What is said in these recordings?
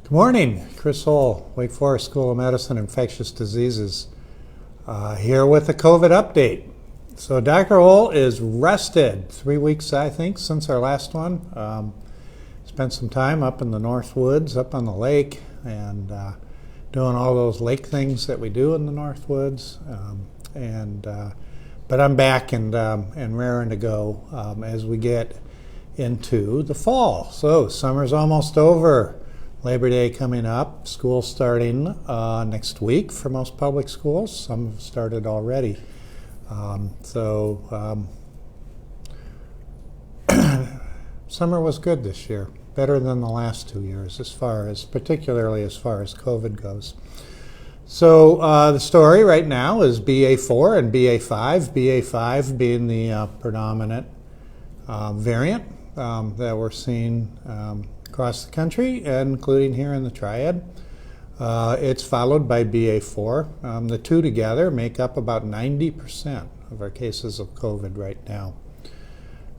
Good morning, Chris Hull, Wake Forest School of Medicine, Infectious Diseases, here with a COVID update. So Dr. Hull is rested 3 weeks, I think, since our last one. Spent some time up in the North Woods, up on the lake, and doing all those lake things that we do in the North Woods. But I'm back and raring to go as we get into the fall. So summer's almost over. Labor Day coming up, school starting next week for most public schools. Some have started already. Summer was good this year, better than the last 2 years, particularly as far as COVID goes. So the story right now is BA4 and BA5, BA5 being the predominant variant that we're seeing across the country, including here in the Triad. It's followed by BA4. The two together make up about 90% of our cases of COVID right now.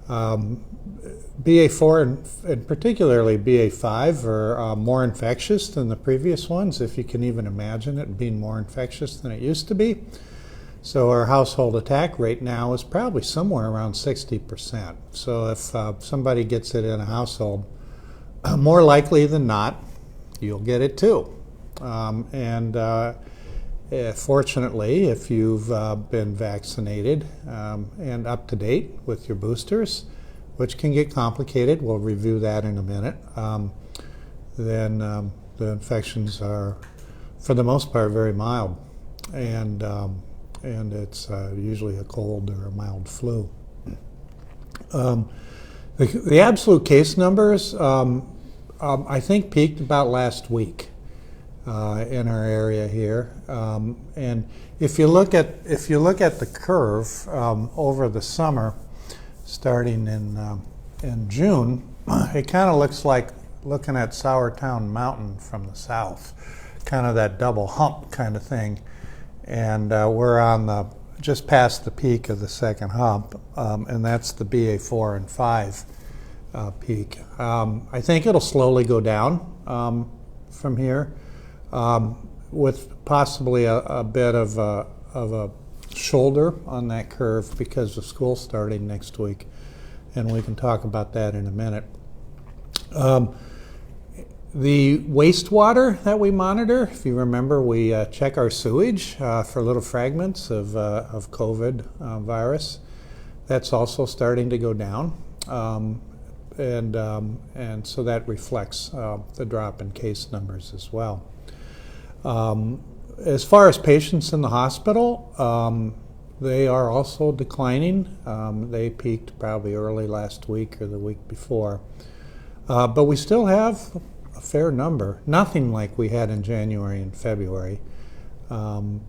BA4 and particularly BA5 are more infectious than the previous ones, if you can even imagine it being more infectious than it used to be. So our household attack rate now is probably somewhere around 60%. So if somebody gets it in a household, more likely than not, you'll get it too. Fortunately, if you've been vaccinated and up to date with your boosters, which can get complicated, we'll review that in a minute, then the infections are, for the most part, very mild. And it's usually a cold or a mild flu. The absolute case numbers, I think, peaked about last week in our area here, and if you look at the curve over the summer, starting in June, it kind of looks like looking at Sourtown Mountain from the south, kind of that double hump kind of thing, and we're on just past the peak of the second hump, and that's the BA4 and 5 peak. I think it'll slowly go down from here, with possibly a bit of a shoulder on that curve because of school starting next week, and we can talk about that in a minute. The wastewater that we monitor, if you remember, we check our sewage for little fragments of COVID virus. That's also starting to go down, and so that reflects the drop in case numbers as well. As far as patients in the hospital, they are also declining. They peaked probably early last week or the week before, but we still have a fair number, nothing like we had in January and February. The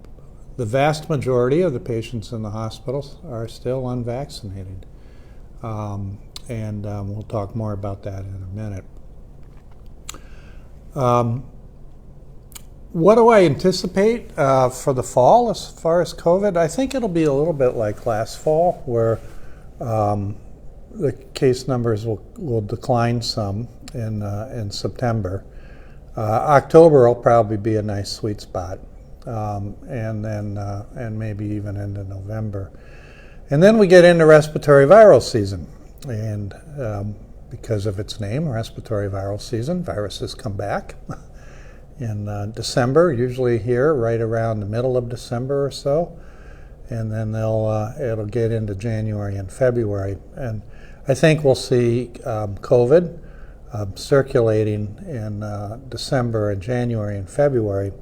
vast majority of the patients in the hospitals are still unvaccinated, and we'll talk more about that in a minute. What do I anticipate for the fall as far as COVID? I think it'll be a little bit like last fall, where the case numbers will decline some in September. October will probably be a nice sweet spot, and maybe even into November. And then we get into respiratory viral season, and because of its name, respiratory viral season, viruses come back in December, usually here right around the middle of December or so, and then it'll get into January and February. And I think we'll see COVID circulating in December and January and February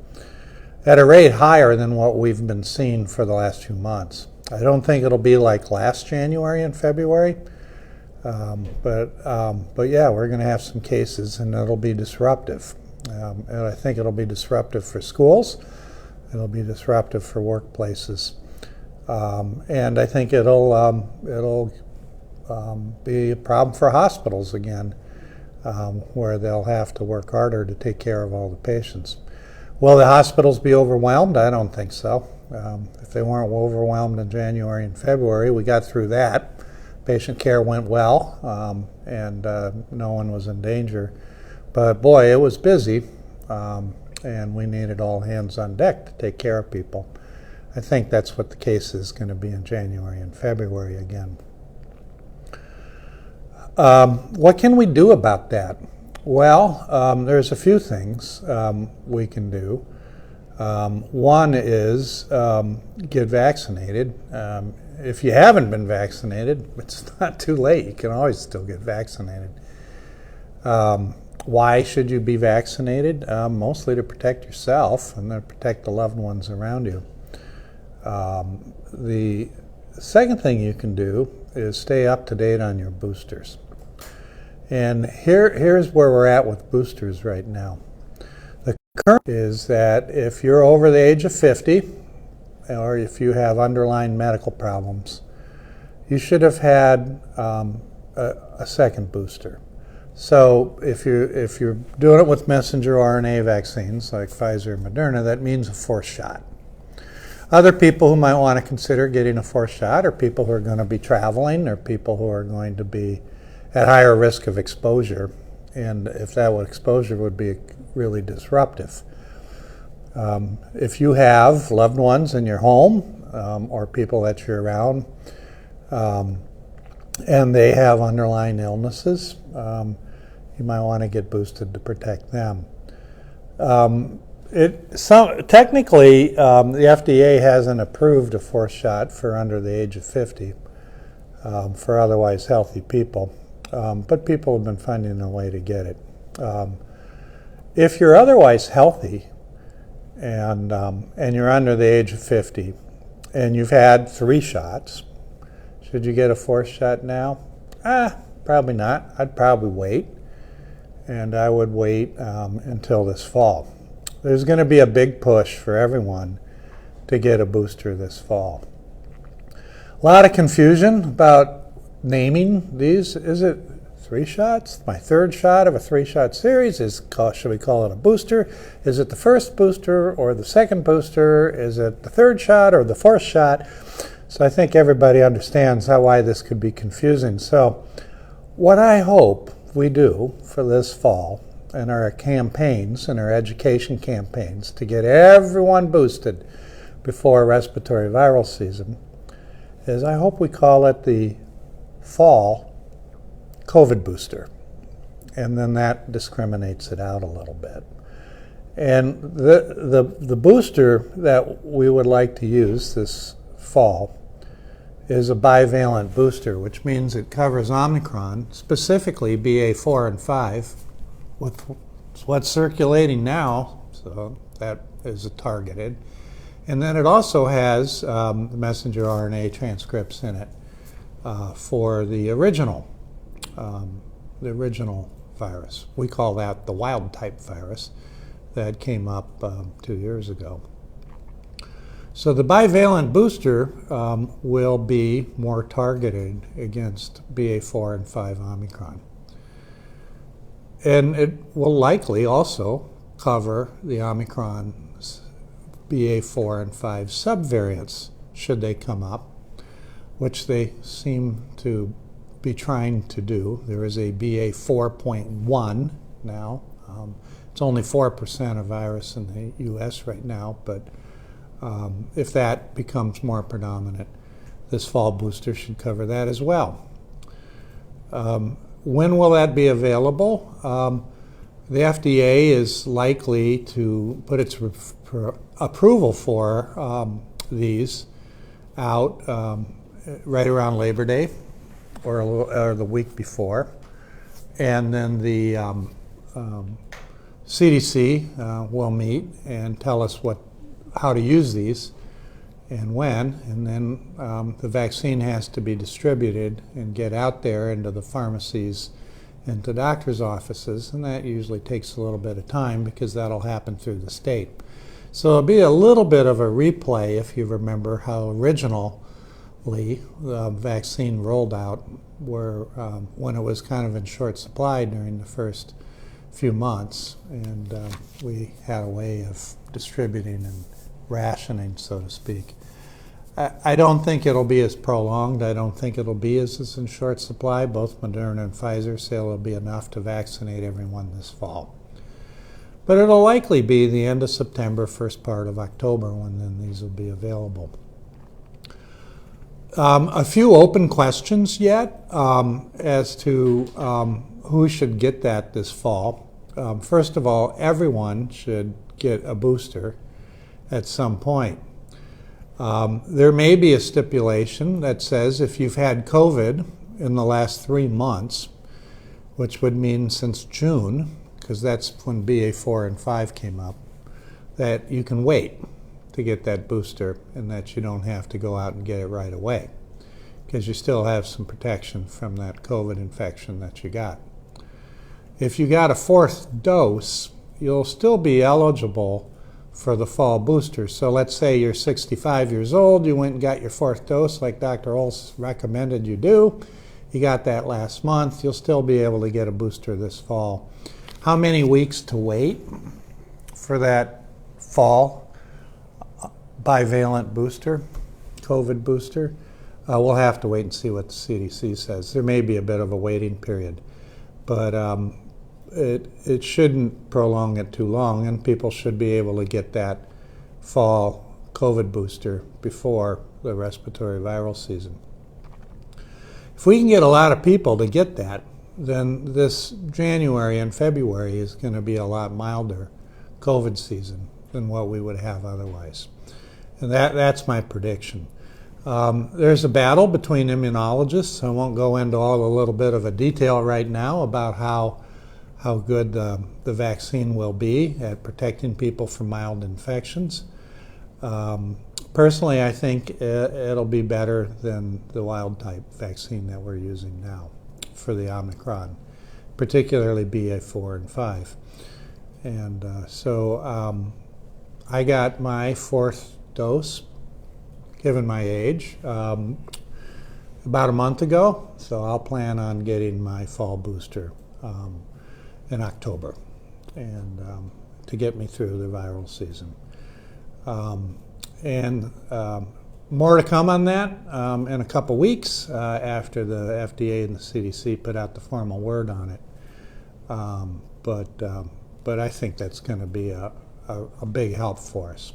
at a rate higher than what we've been seeing for the last few months. I don't think it'll be like last January and February, but yeah, we're going to have some cases, and it'll be disruptive. And I think it'll be disruptive for schools. It'll be disruptive for workplaces, and I think it'll be a problem for hospitals again, where they'll have to work harder to take care of all the patients. Will the hospitals be overwhelmed? I don't think so. If they weren't overwhelmed in January and February, we got through that. Patient care went well, and no one was in danger. But boy, it was busy, and we needed all hands on deck to take care of people. I think that's what the case is going to be in January and February again. What can we do about that? Well, there's a few things we can do. One is get vaccinated. If you haven't been vaccinated, it's not too late. You can always still get vaccinated. Why should you be vaccinated? Mostly to protect yourself and to protect the loved ones around you. The second thing you can do is stay up to date on your boosters. And here's where we're at with boosters right now. The current is that if you're over the age of 50, or if you have underlying medical problems, you should have had a second booster. So if you're doing it with messenger RNA vaccines like Pfizer and Moderna, that means a fourth shot. Other people who might want to consider getting a fourth shot are people who are going to be traveling or people who are going to be at higher risk of exposure, and if that exposure would be really disruptive. If you have loved ones in your home or people that you're around and they have underlying illnesses, you might want to get boosted to protect them. Technically, the FDA hasn't approved a fourth shot for under the age of 50 for otherwise healthy people, but people have been finding a way to get it. If you're otherwise healthy and you're under the age of 50 and you've had 3 shots, should you get a fourth shot now? Probably not. I'd probably wait, and I would wait until this fall. There's going to be a big push for everyone to get a booster this fall. A lot of confusion about naming these. Is it 3 shots? My 3rd shot of a 3-shot series? Should we call it a booster? Is it the first booster or the second booster? Is it the 3rd shot or the 4th shot? So I think everybody understands why this could be confusing. So what I hope we do for this fall in our campaigns and our education campaigns to get everyone boosted before respiratory viral season is I hope we call it the fall COVID booster, and then that discriminates it out a little bit. And the booster that we would like to use this fall is a bivalent booster, which means it covers Omicron, specifically BA4 and 5, with what's circulating now, so that is targeted. And then it also has the messenger RNA transcripts in it for the original virus. We call that the wild type virus that came up 2 years ago. So the bivalent booster will be more targeted against BA4 and 5 Omicron. And it will likely also cover the Omicron BA4 and 5 subvariants, should they come up, which they seem to be trying to do. There is a BA4.1 now. It's only 4% of virus in the US right now, but if that becomes more predominant, this fall booster should cover that as well. When will that be available? The FDA is likely to put its approval for these out right around Labor Day or the week before. And then the CDC will meet and tell us how to use these and when, and then the vaccine has to be distributed and get out there into the pharmacies and to doctors' offices, and that usually takes a little bit of time because that'll happen through the state. So it'll be a little bit of a replay if you remember how originally the vaccine rolled out, where when it was kind of in short supply during the first few months, and we had a way of distributing and rationing, so to speak. I don't think it'll be as prolonged. I don't think it'll be as in short supply. Both Moderna and Pfizer say it'll be enough to vaccinate everyone this fall. But it'll likely be the end of September, first part of October when then these will be available. A few open questions yet as to who should get that this fall. First of all, everyone should get a booster at some point. There may be a stipulation that says if you've had COVID in the last 3 months, which would mean since June, because that's when BA4 and 5 came up, that you can wait to get that booster and that you don't have to go out and get it right away, because you still have some protection from that COVID infection that you got. If you got a 4th dose, you'll still be eligible for the fall booster. So let's say you're 65 years old, you went and got your 4th dose like Dr. Olds recommended you do. You got that last month, you'll still be able to get a booster this fall. How many weeks to wait for that fall bivalent booster, COVID booster? We'll have to wait and see what the CDC says. There may be a bit of a waiting period, but it shouldn't prolong it too long, and people should be able to get that fall COVID booster before the respiratory viral season. If we can get a lot of people to get that, then this January and February is going to be a lot milder COVID season than what we would have otherwise. And that's my prediction. There's a battle between immunologists. I won't go into all a little bit of a detail right now about how good the vaccine will be at protecting people from mild infections. Personally, I think it'll be better than the wild type vaccine that we're using now for the Omicron, particularly BA4 and 5. And so I got my 4th dose, given my age, about a month ago. So I'll plan on getting my fall booster in October, and to get me through the viral season. And more to come on that in a couple weeks after the FDA and the CDC put out the formal word on it. But I think that's going to be a big help for us.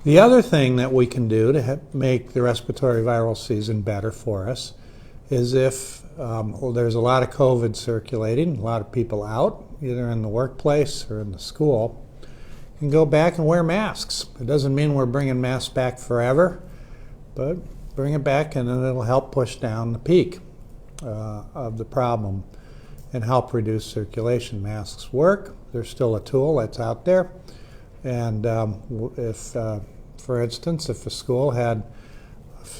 The other thing that we can do to make the respiratory viral season better for us is if there's a lot of COVID circulating, a lot of people out, either in the workplace or in the school, you can go back and wear masks. It doesn't mean we're bringing masks back forever, but bring it back and then it'll help push down the peak of the problem and help reduce circulation. Masks work. They're still a tool that's out there. And if, for instance, if a school had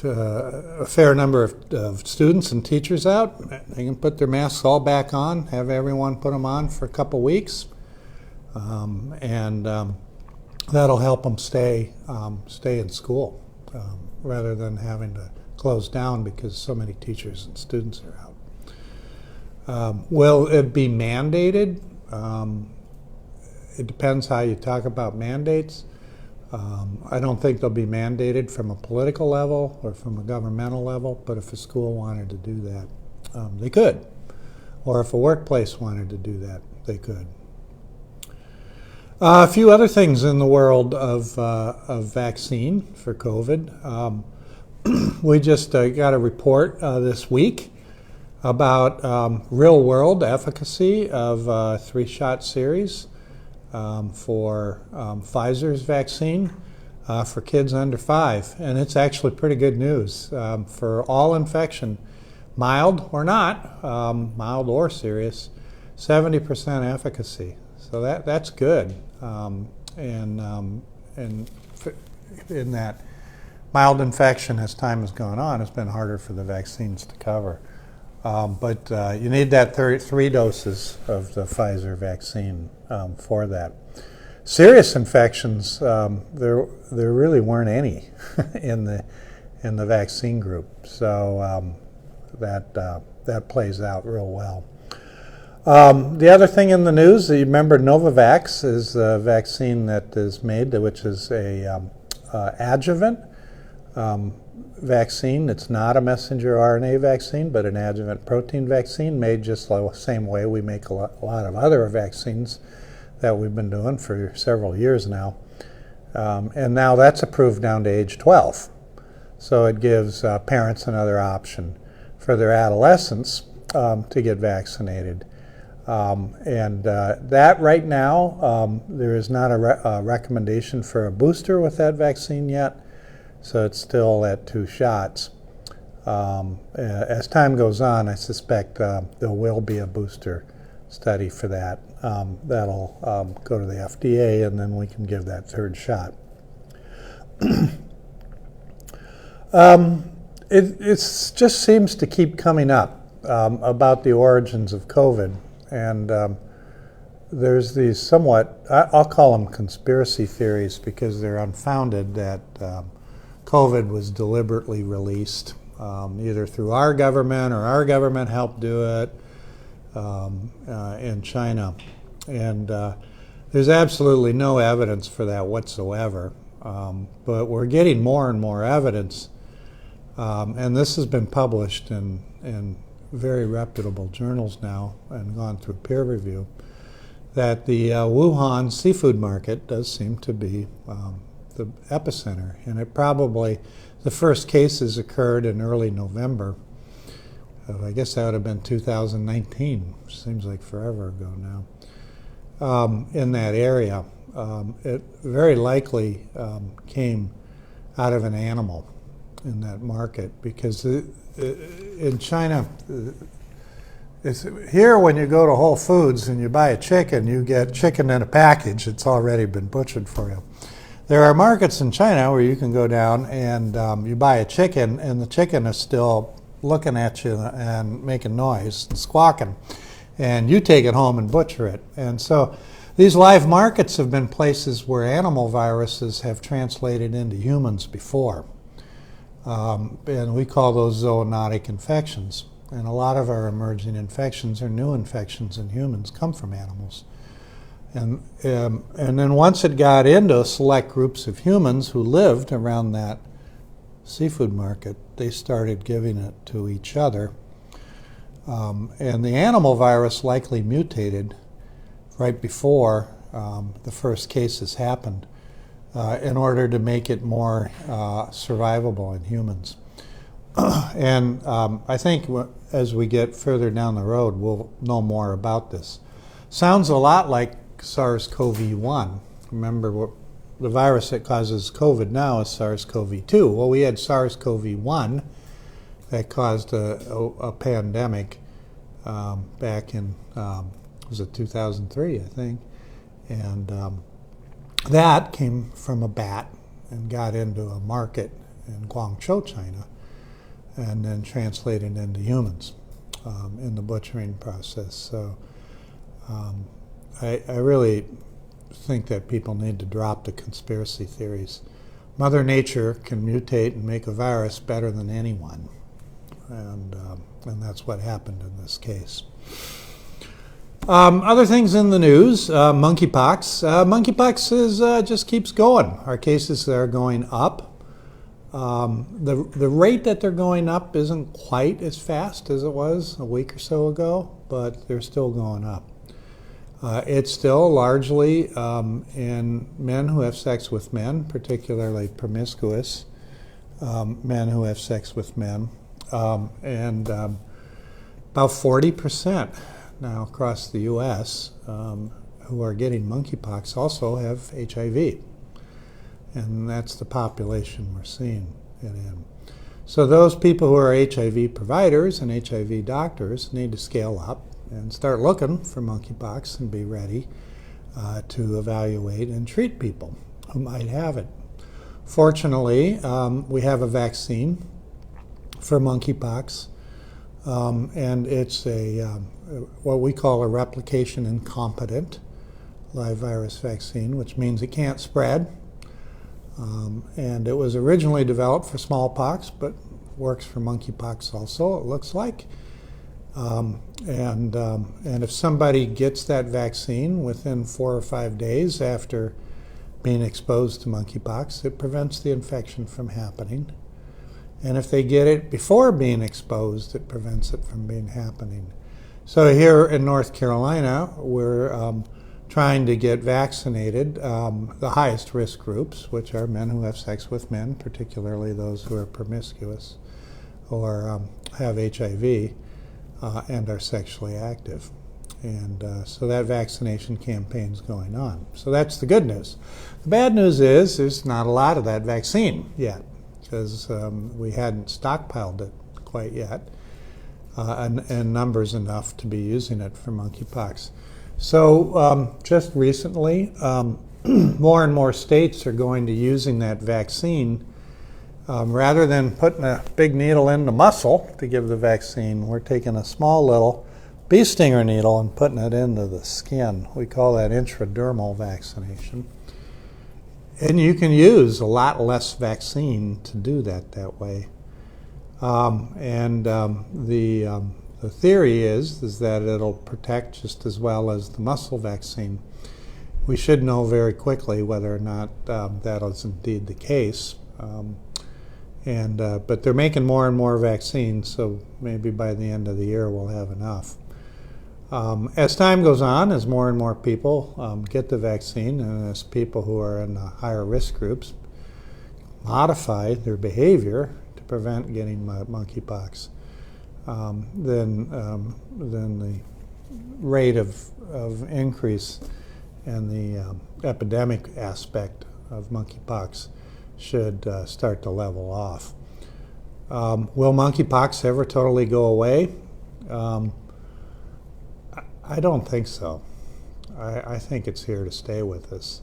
a fair number of students and teachers out, they can put their masks all back on, have everyone put them on for a couple weeks, and that'll help them stay in school rather than having to close down because so many teachers and students are out. Will it be mandated? It depends how you talk about mandates. I don't think they'll be mandated from a political level or from a governmental level, but if a school wanted to do that, they could. Or if a workplace wanted to do that, they could. A few other things in the world of vaccine for COVID. We just got a report this week about real-world efficacy of a 3-shot series for Pfizer's vaccine for kids under 5. And it's actually pretty good news for all infection, mild or not, mild or serious, 70% efficacy. So that's good. And in that mild infection, as time has gone on, has been harder for the vaccines to cover. But you need that 3 doses of the Pfizer vaccine for that. Serious infections, there really weren't any in the vaccine group, so that plays out real well. The other thing in the news, you remember Novavax is a vaccine that is made, which is a adjuvant vaccine. It's not a messenger RNA vaccine, but an adjuvant protein vaccine made just the same way we make a lot of other vaccines that we've been doing for several years now. And now that's approved down to age 12. So it gives parents another option for their adolescents to get vaccinated. That right now, there is not a recommendation for a booster with that vaccine yet, so it's still at 2 shots. As time goes on, I suspect there will be a booster study for that. That'll go to the FDA, and then we can give that 3rd shot. It just seems to keep coming up about the origins of COVID. And there's these somewhat, I'll call them conspiracy theories because they're unfounded, that COVID was deliberately released either through our government or our government helped do it in China. And there's absolutely no evidence for that whatsoever. But we're getting more and more evidence, and this has been published in very reputable journals now and gone through peer review, that the Wuhan seafood market does seem to be the epicenter. And it probably, the first cases occurred in early November. I guess that would have been 2019, which seems like forever ago now, in that area. It very likely came out of an animal in that market, because in China, here when you go to Whole Foods and you buy a chicken, you get chicken in a package. It's already been butchered for you. There are markets in China where you can go down and you buy a chicken, and the chicken is still looking at you and making noise and squawking, and you take it home and butcher it. And so these live markets have been places where animal viruses have translated into humans before. And we call those zoonotic infections. And a lot of our emerging infections or new infections in humans come from animals. And then once it got into select groups of humans who lived around that seafood market, they started giving it to each other. And the animal virus likely mutated right before the first cases happened in order to make it more survivable in humans. And I think as we get further down the road, we'll know more about this. Sounds a lot like SARS-CoV-1. Remember, what the virus that causes COVID now is SARS-CoV-2. Well, we had SARS-CoV-1 that caused a pandemic back in, was it 2003, I think? And that came from a bat and got into a market in Guangzhou, China, and then translated into humans in the butchering process. So I really think that people need to drop the conspiracy theories. Mother Nature can mutate and make a virus better than anyone, and that's what happened in this case. Other things in the news, monkeypox. Monkeypox just keeps going. Our cases are going up. The rate that they're going up isn't quite as fast as it was a week or so ago, but they're still going up. It's still largely in men who have sex with men, particularly promiscuous men who have sex with men, and about 40% now across the U.S. Who are getting monkeypox also have HIV, and that's the population we're seeing it in. So those people who are HIV providers and HIV doctors need to scale up and start looking for monkeypox and be ready to evaluate and treat people who might have it. Fortunately, we have a vaccine for monkeypox, and it's what we call a replication incompetent live virus vaccine, which means it can't spread. And it was originally developed for smallpox, but works for monkeypox also, it looks like. And if somebody gets that vaccine within 4 or 5 days after being exposed to monkeypox, it prevents the infection from happening. And if they get it before being exposed, it prevents it from happening. So here in North Carolina, we're trying to get vaccinated the highest risk groups, which are men who have sex with men, particularly those who are promiscuous or have HIV and are sexually active. And so that vaccination campaign is going on. So that's the good news. The bad news is there's not a lot of that vaccine yet, because we hadn't stockpiled it quite yet, and numbers enough to be using it for monkeypox. So just recently, more and more states are going to using that vaccine. Rather than putting a big needle in the muscle to give the vaccine, we're taking a small little bee stinger needle and putting it into the skin. We call that intradermal vaccination. And you can use a lot less vaccine to do that way. The theory is that it'll protect just as well as the muscle vaccine. We should know very quickly whether or not that is indeed the case. But they're making more and more vaccines, so maybe by the end of the year we'll have enough. As time goes on, as more and more people get the vaccine, and as people who are in the higher risk groups modify their behavior to prevent getting monkeypox, then the rate of increase in the epidemic aspect of monkeypox should start to level off. Will monkeypox ever totally go away? I don't think so. I think it's here to stay with us.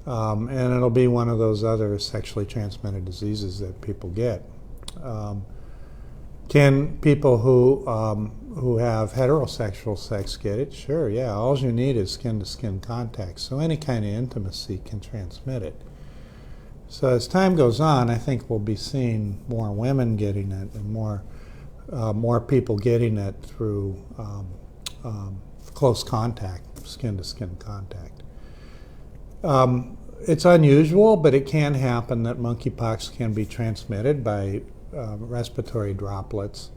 And it'll be one of those other sexually transmitted diseases that people get. Can people who have heterosexual sex get it? Sure, yeah. All you need is skin-to-skin contact. So any kind of intimacy can transmit it. So as time goes on, I think we'll be seeing more women getting it and more people getting it through close contact, skin-to-skin contact. It's unusual, but it can happen that monkeypox can be transmitted by respiratory droplets,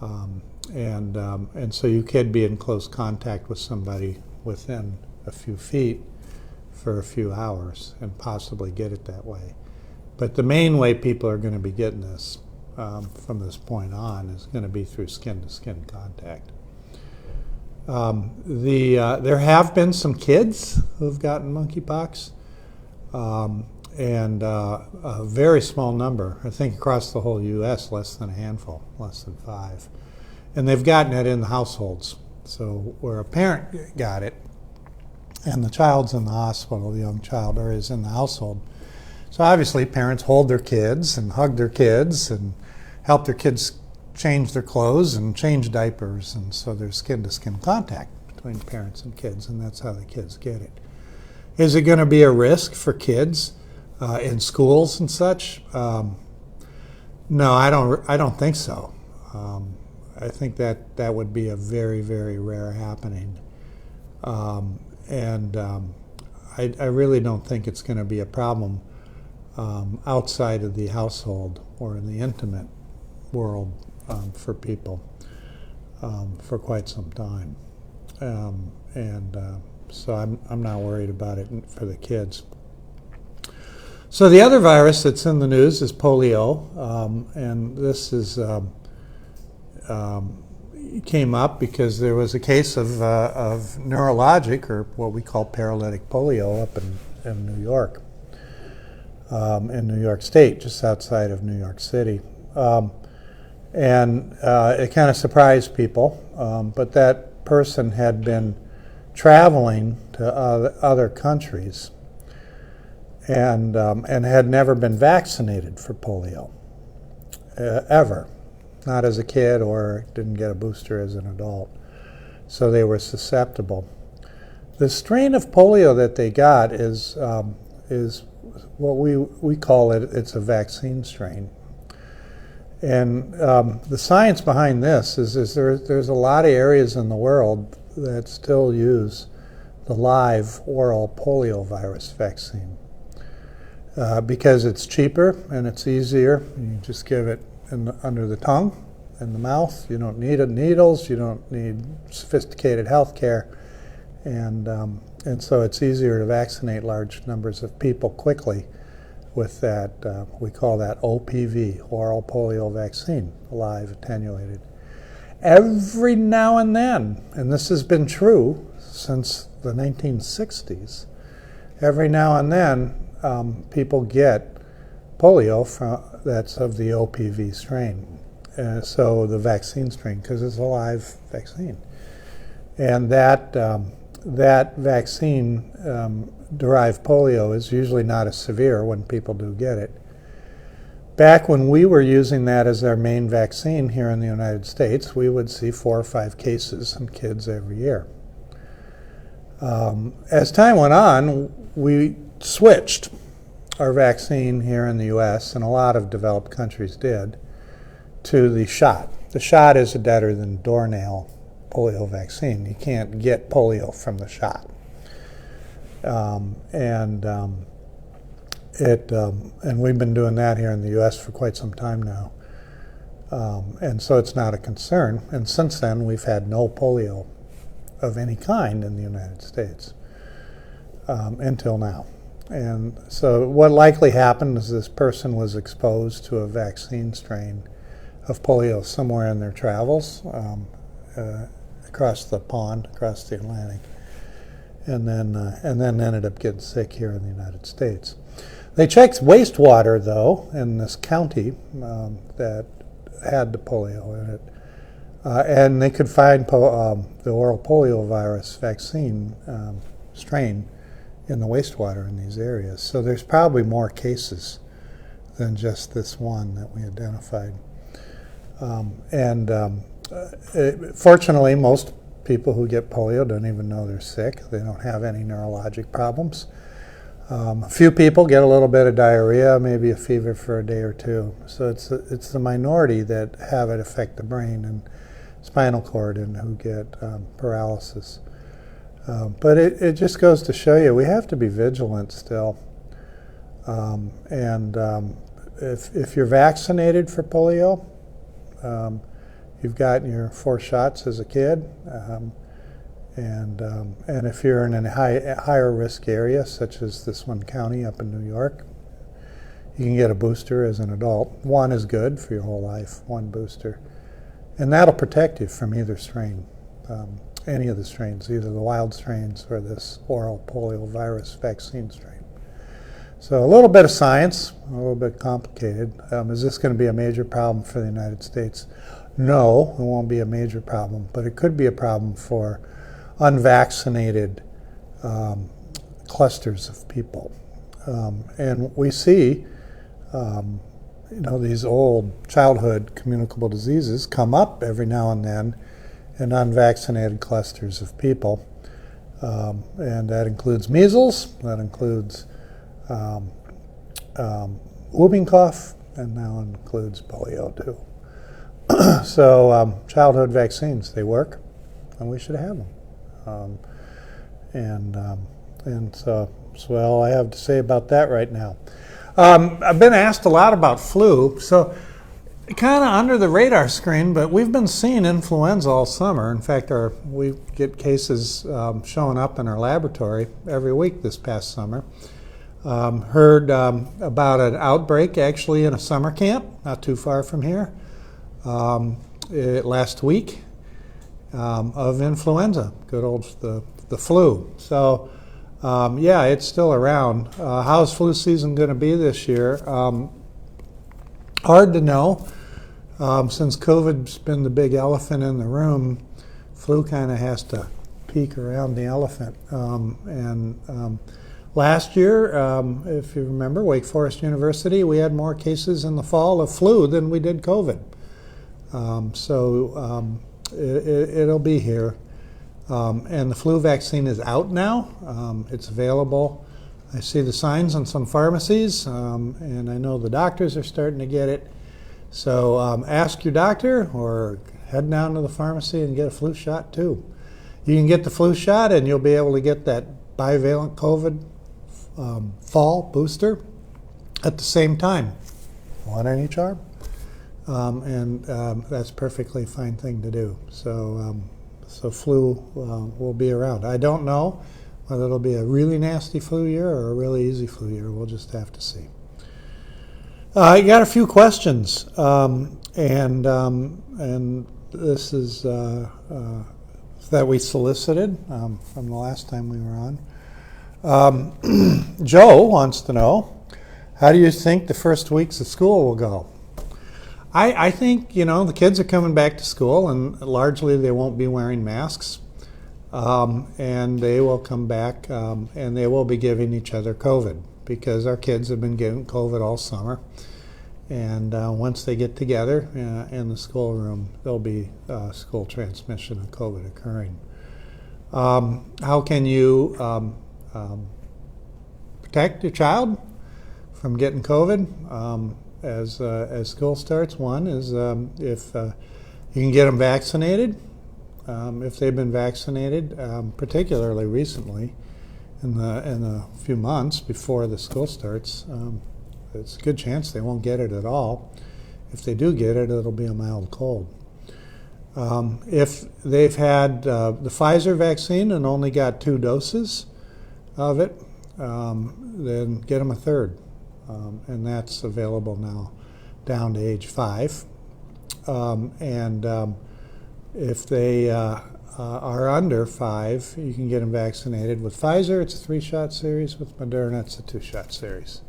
and so you could be in close contact with somebody within a few feet for a few hours and possibly get it that way. But the main way people are going to be getting this from this point on is going to be through skin-to-skin contact. There have been some kids who've gotten monkeypox, and a very small number. I think across the whole U.S., less than a handful, less than 5. And they've gotten it in the households. So where a parent got it, and the child's in the hospital, the young child, or is in the household. So obviously parents hold their kids and hug their kids and help their kids change their clothes and change diapers, and so there's skin-to-skin contact between parents and kids, and that's how the kids get it. Is it going to be a risk for kids in schools and such? No, I don't think so. I think that would be a very, very rare happening, and I really don't think it's going to be a problem outside of the household or in the intimate world for people for quite some time, so I'm not worried about it for the kids. So the other virus that's in the news is polio, and this is came up because there was a case of neurologic, or what we call paralytic polio, up in New York, in New York State, just outside of New York City. And it kind of surprised people, but that person had been traveling to other countries and had never been vaccinated for polio, ever, not as a kid or didn't get a booster as an adult. So they were susceptible. The strain of polio that they got is what we call it. It's a vaccine strain. And the science behind this is there's a lot of areas in the world that still use the live oral polio virus vaccine because it's cheaper and it's easier. You just give it under the tongue, in the mouth. You don't need needles. You don't need sophisticated health care. And so it's easier to vaccinate large numbers of people quickly with that, we call that OPV, oral polio vaccine, live attenuated. Every now and then, and this has been true since the 1960s, every now and then people get polio that's of the OPV strain, so the vaccine strain, because it's a live vaccine. And that vaccine derived polio is usually not as severe when people do get it. Back when we were using that as our main vaccine here in the United States, we would see 4 or 5 cases in kids every year. As time went on, we switched our vaccine here in the U.S., and a lot of developed countries did, to the shot. The shot is a deader than doornail polio vaccine. You can't get polio from the shot. And we've been doing that here in the U.S. for quite some time now. And so it's not a concern. And since then, we've had no polio of any kind in the United States until now. And so what likely happened is this person was exposed to a vaccine strain of polio somewhere in their travels across the pond, across the Atlantic, and then ended up getting sick here in the United States. They checked wastewater, though, in this county that had the polio in it, and they could find the oral polio virus vaccine strain in the wastewater in these areas. So there's probably more cases than just this one that we identified. Fortunately, most people who get polio don't even know they're sick. They don't have any neurologic problems. A few people get a little bit of diarrhea, maybe a fever for a day or two. So it's the minority that have it affect the brain and spinal cord and who get paralysis. But it just goes to show you we have to be vigilant still. If you're vaccinated for polio, you've gotten your 4 shots as a kid, and if you're in a higher risk area, such as this one county up in New York, you can get a booster as an adult. 1 is good for your whole life, 1 booster. And that'll protect you from either strain, any of the strains, either the wild strains or this oral polio virus vaccine strain. So a little bit of science, a little bit complicated. Is this going to be a major problem for the United States? No, it won't be a major problem, but it could be a problem for unvaccinated clusters of people. And we see, these old childhood communicable diseases come up every now and then in unvaccinated clusters of people. And that includes measles, that includes whooping cough, and now includes polio too. So childhood vaccines, they work, and we should have them. And so that's all I have to say about that right now. I've been asked a lot about flu, so kind of under the radar screen, but we've been seeing influenza all summer. In fact, we get cases showing up in our laboratory every week this past summer. Heard about an outbreak actually in a summer camp not too far from here last week of influenza, good old the flu. So yeah, it's still around. How's flu season going to be this year? Hard to know. Since COVID's been the big elephant in the room, flu kind of has to peek around the elephant. Last year, if you remember, Wake Forest University, we had more cases in the fall of flu than we did COVID. It'll be here. And the flu vaccine is out now. It's available. I see the signs in some pharmacies, and I know the doctors are starting to get it. So ask your doctor or head down to the pharmacy and get a flu shot too. You can get the flu shot and you'll be able to get that bivalent COVID fall booster at the same time. 1 in each arm. And that's a perfectly fine thing to do. So So flu will be around. I don't know whether it'll be a really nasty flu year or a really easy flu year. We'll just have to see. I got a few questions, and this is that we solicited from the last time we were on. Joe wants to know, how do you think the first weeks of school will go? I think, the kids are coming back to school, and largely they won't be wearing masks, and they will come back and they will be giving each other COVID, because our kids have been getting COVID all summer. And once they get together in the schoolroom, there'll be school transmission of COVID occurring. How can you protect your child from getting COVID as school starts? One is if you can get them vaccinated. If they've been vaccinated, particularly recently, in the few months before the school starts, it's a good chance they won't get it at all. If they do get it, it'll be a mild cold. If they've had the Pfizer vaccine and only got 2 doses of it, then get them a third. And that's available now down to age 5. If they are under 5, you can get them vaccinated. With Pfizer, it's a 3-shot series. With Moderna, it's a 2-shot series.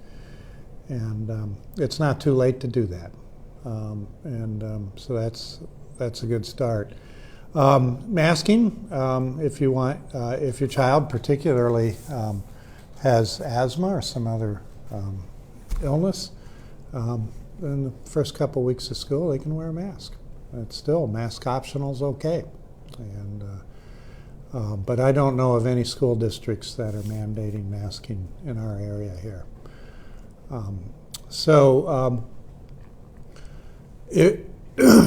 And it's not too late to do that. So that's a good start. Masking, if you want, if your child particularly has asthma or some other illness, in the first couple weeks of school, they can wear a mask. It's still mask optional is okay. But I don't know of any school districts that are mandating masking in our area here.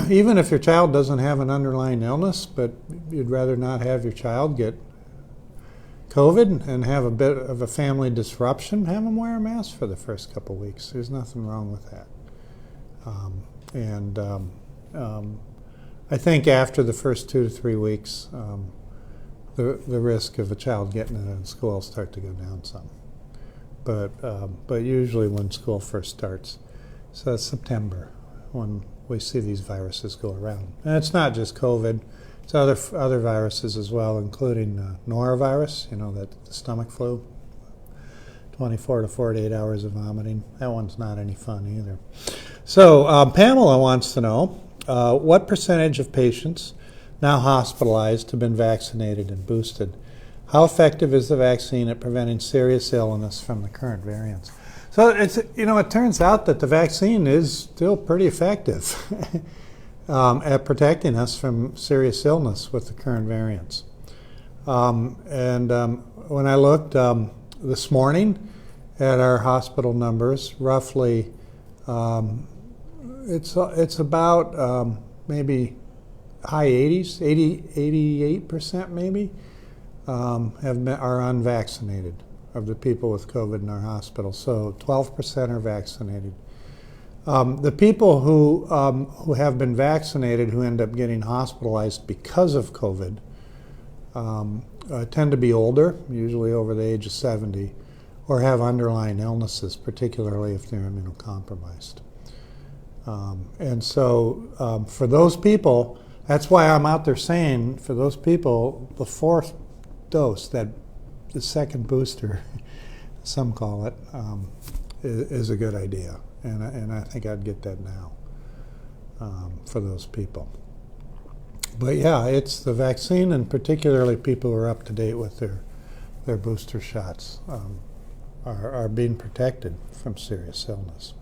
Even if your child doesn't have an underlying illness, but you'd rather not have your child get COVID and have a bit of a family disruption, have them wear a mask for the first couple weeks. There's nothing wrong with that. I think after the first 2 to 3 weeks, the risk of a child getting it in school will start to go down some. But usually when school first starts, so that's September when we see these viruses go around. And it's not just COVID; it's other viruses as well, including norovirus. That the stomach flu, 24 to 48 hours of vomiting. That one's not any fun either. So Pamela wants to know what percentage of patients now hospitalized have been vaccinated and boosted. How effective is the vaccine at preventing serious illness from the current variants? So it turns out that the vaccine is still pretty effective at protecting us from serious illness with the current variants. When I looked this morning at our hospital numbers, roughly it's about maybe high 80s, 88% maybe. Are unvaccinated of the people with COVID in our hospital. So 12% are vaccinated. The people who have been vaccinated who end up getting hospitalized because of COVID tend to be older, usually over the age of 70, or have underlying illnesses, particularly if they're immunocompromised. For those people, that's why I'm out there saying, for those people, the 4th dose, that the second booster, some call it, is a good idea, and I think I'd get that now for those people. But yeah, it's the vaccine, and particularly people who are up to date with their booster shots are being protected from serious illness.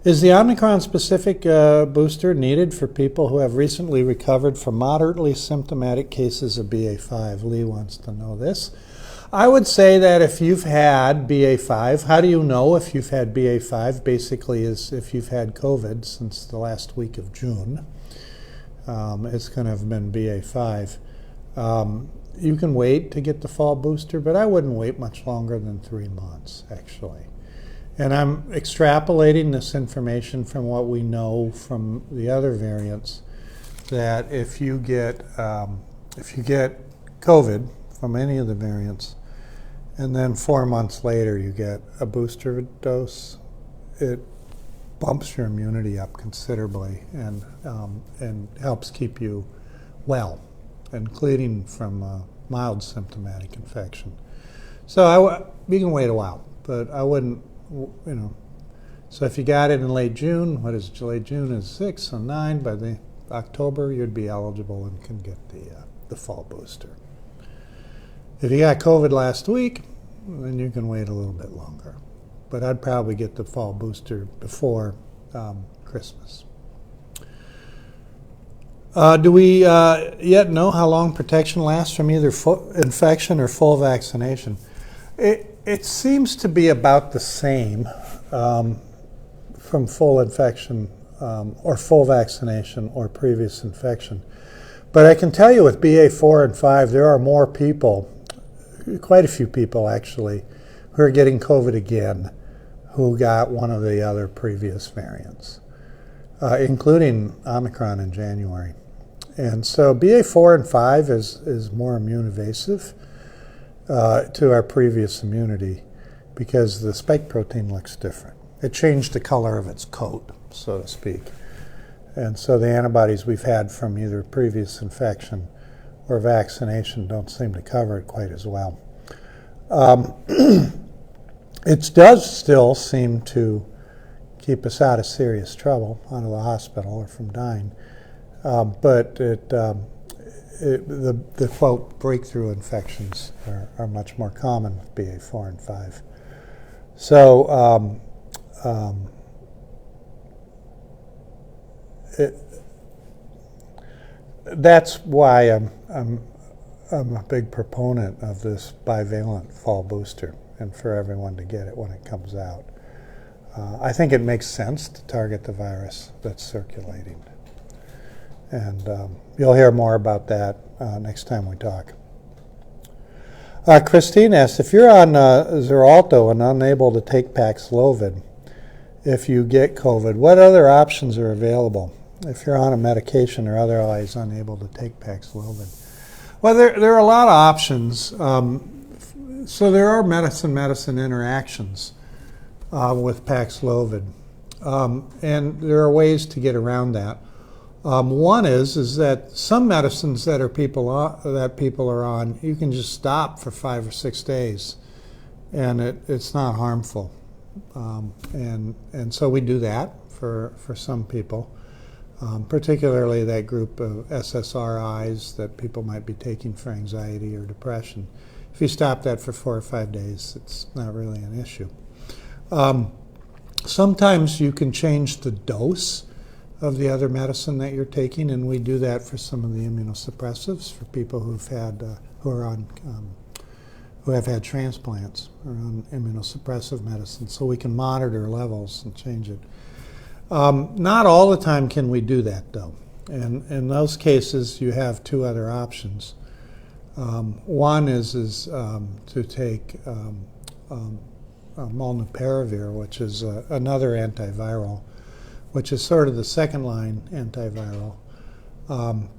Is the Omicron-specific booster needed for people who have recently recovered from moderately symptomatic cases of BA5? Lee wants to know this. I would say that if you've had BA5, how do you know if you've had BA5? Basically, is if you've had COVID since the last week of June. It's going to have been BA5. You can wait to get the fall booster, but I wouldn't wait much longer than 3 months, actually. And I'm extrapolating this information from what we know from the other variants, that if you get if you get COVID from any of the variants, and then 4 months later you get a booster dose, it bumps your immunity up considerably and helps keep you well, including from mild symptomatic infection. So you can wait a while, but I wouldn't, So if you got it in late June, what is late June is 6, so 9, by the October you'd be eligible and can get the fall booster. If you got COVID last week, then you can wait a little bit longer. But I'd probably get the fall booster before Christmas. Do we yet know how long protection lasts from either infection or full vaccination? It seems to be about the same from full infection or full vaccination or previous infection. But I can tell you with BA4 and 5, there are more people, quite a few people actually, who are getting COVID again who got one of the other previous variants, including Omicron in January. And so BA4 and 5 is more immune evasive to our previous immunity because the spike protein looks different. It changed the color of its coat, so to speak. And so the antibodies we've had from either previous infection or vaccination don't seem to cover it quite as well. It does still seem to keep us out of serious trouble, out of the hospital or from dying. But the quote breakthrough infections are much more common with BA4 and 5. So that's why I'm a big proponent of this bivalent fall booster and for everyone to get it when it comes out. I think it makes sense to target the virus that's circulating. And you'll hear more about that next time we talk. Christine asks, if you're on Xarelto and unable to take Paxlovid, if you get COVID, what other options are available if you're on a medication or otherwise unable to take Paxlovid? Well, there are a lot of options. So there are medicine interactions with Paxlovid, and there are ways to get around that. One is that some medicines that people are on, you can just stop for 5 or 6 days, and it's not harmful. And so we do that for some people, particularly that group of SSRIs that people might be taking for anxiety or depression. If you stop that for 4 or 5 days, it's not really an issue. Sometimes you can change the dose of the other medicine that you're taking, and we do that for some of the immunosuppressives for people who have had transplants or on immunosuppressive medicine, so we can monitor levels and change it. Not all the time can we do that, though, and in those cases you have 2 other options. One is to take Malnuparavir, which is another antiviral, which is sort of the second-line antiviral.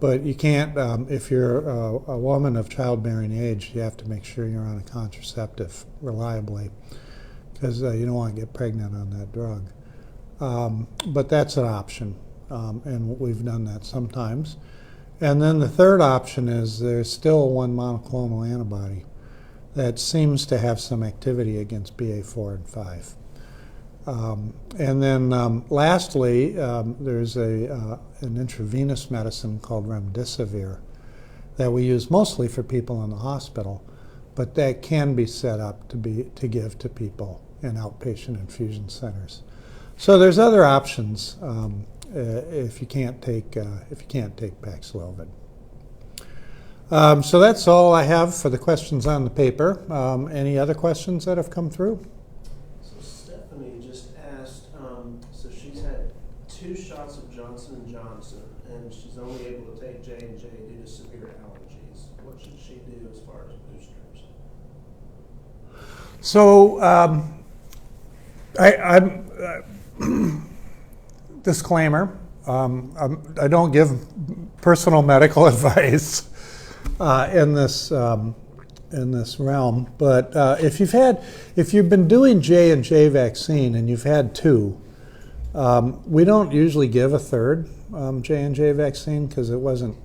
But you can't, if you're a woman of childbearing age, you have to make sure you're on a contraceptive reliably, because you don't want to get pregnant on that drug. But that's an option, and we've done that sometimes. And then the third option is there's still one monoclonal antibody that seems to have some activity against BA4 and 5. And then lastly, there's an intravenous medicine called remdesivir that we use mostly for people in the hospital, but that can be set up to give to people in outpatient infusion centers. So there's other options if you can't take Paxlovid. So that's all I have for the questions on the paper. Any other questions that have come through? So Stephanie just asked, so she's had 2 shots of Johnson & Johnson, and she's only able to take J&J due to severe allergies. What should she do as far as boosters? So disclaimer, I don't give personal medical advice. in this realm. But if you've been doing J&J vaccine and you've had two, we don't usually give a third J&J vaccine because it wasn't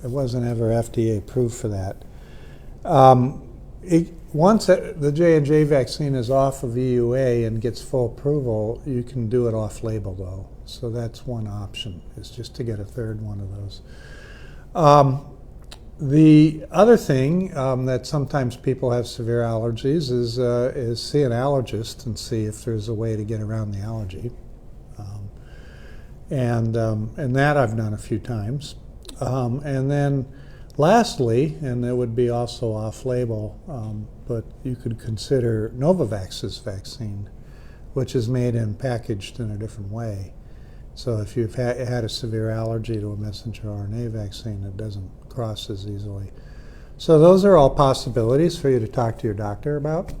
ever FDA approved for that. Once the J&J vaccine is off of EUA and gets full approval, you can do it off-label though. So that's one option, is just to get a third one of those. The other thing that sometimes people have severe allergies is see an allergist and see if there's a way to get around the allergy. And that I've done a few times. And then lastly, and it would be also off-label, but you could consider Novavax's vaccine, which is made and packaged in a different way. So if you've had a severe allergy to a messenger RNA vaccine, it doesn't cross as easily. So those are all possibilities for you to talk to your doctor about.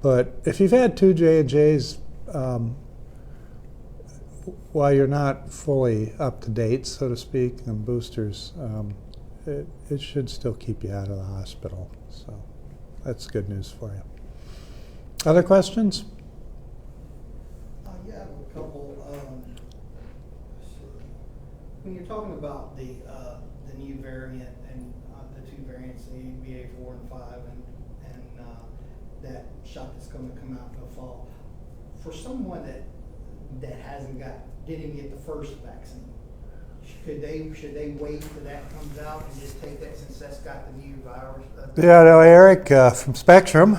But if you've had two J&Js, while you're not fully up to date, so to speak, and boosters, it should still keep you out of the hospital. So that's good news for you. Other questions? Yeah, I have a couple. When you're talking about the new variant and the two variants, the BA4 and 5, and that shot that's going to come out in the fall, for someone that didn't get the first vaccine, should they wait till that comes out and just take that since that's got the new virus? Yeah, no, Eric from Spectrum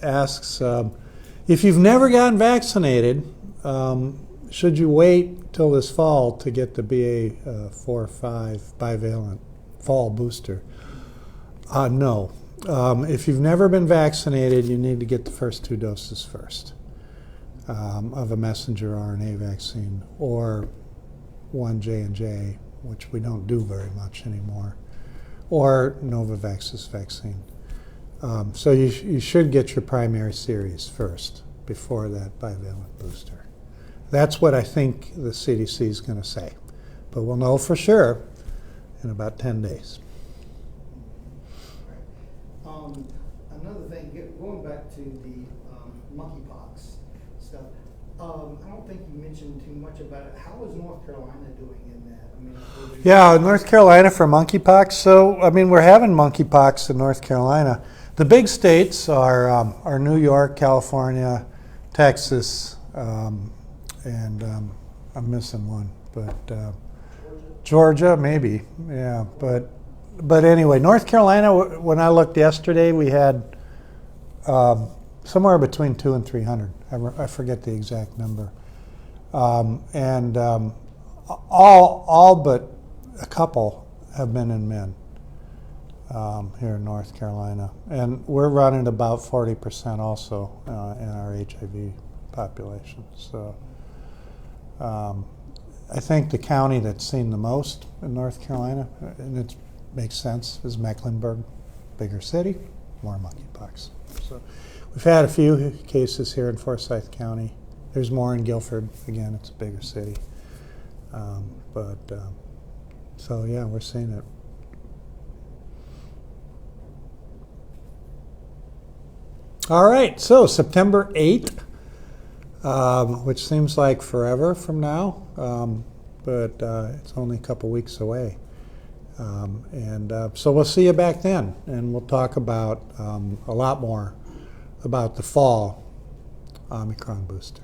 asks, if you've never gotten vaccinated, should you wait till this fall to get the BA4-5 bivalent fall booster? No. If you've never been vaccinated, you need to get the first two doses first of a messenger RNA vaccine or one J&J, which we don't do very much anymore, or Novavax's vaccine. So you should get your primary series first before that bivalent booster. That's what I think the CDC is going to say. But we'll know for sure in about 10 days. Another thing, going back to the monkeypox stuff, I don't think you mentioned too much about it. How is North Carolina doing in that? I mean, yeah, North Carolina for monkeypox. So, I mean, we're having monkeypox in North Carolina. The big states are New York, California, Texas, and I'm missing one, but Georgia maybe, yeah. But anyway, North Carolina. When I looked yesterday, we had somewhere between 200 and 300. I forget the exact number, and all but a couple have been in men here in North Carolina, and we're running about 40% also in our HIV population. So I think the county that's seen the most in North Carolina, and it makes sense, is Mecklenburg, bigger city, more monkeypox. So we've had a few cases here in Forsyth County. There's more in Guilford. Again, it's a bigger city. So yeah, we're seeing it. All right, so September 8th, which seems like forever from now, but it's only a couple weeks away. So we'll see you back then, and we'll talk about a lot more about the fall Omicron booster.